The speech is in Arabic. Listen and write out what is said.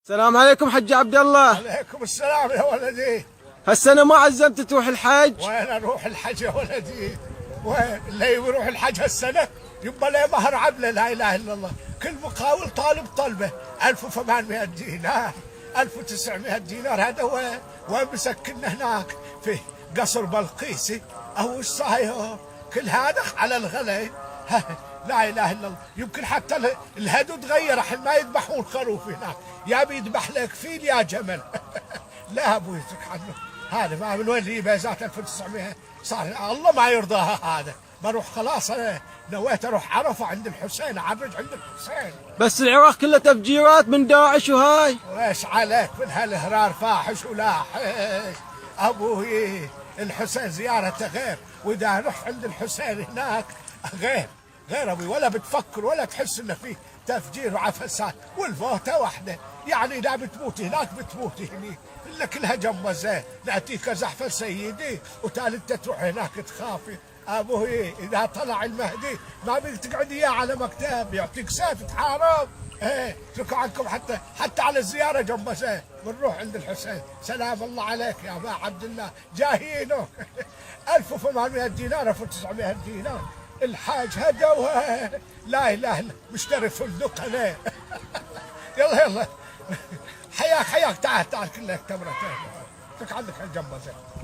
السلام عليكم حج عبد الله. عليكم السلام يا ولدي. هالسنة ما عزمت تروح الحج؟ وين اروح الحج يا ولدي؟ وين اللي يروح الحج هالسنة يبقى له مهر عبله، لا اله الا الله. كل مقاول طالب طلبه 1800 دينار 1900 دينار. هذا وين مسكننا هناك في قصر بلقيسي او ايش صاير؟ كل هذا على الغلا. لا اله الا الله. يمكن حتى الهدو تغير، الحين ما يذبحون خروف هناك، يا بيذبح لك فيل يا جمل. لا ابوي اترك عنه هذا. ما من وين لي بيزات 1900 صار الله ما يرضاها. هذا بروح خلاص. انا نويت اروح عرفه عند الحسين، اعرج عند الحسين. بس العراق كله تفجيرات من داعش وهاي. وايش عليك من هالهرار فاحش ولاحش ابوي. الحسين زيارته غير، واذا رحت عند الحسين هناك غير ابوي. ولا بتفكر ولا تحس انه في تفجير وعفسات، والفوته واحده. يعني لا بتموتي هناك بتموتي هني، الا كلها جمزه. ناتيك زحفه سيدي وتالت تروح هناك تخافي ابوي. اذا طلع المهدي ما بدك تقعدي اياه على مكتب، يعطيك سيف تحارب. ايه اتركوا عنكم حتى على الزياره جمزه. بنروح عند الحسين. سلام الله عليك يا ابا عبد الله. جاهينه 1800 دينار 1900 دينار. الحاج هدوها. لا اله الا مشتري فندق انا. يلا حياك تعال كلك تمرتين. اترك عندك الجمزه.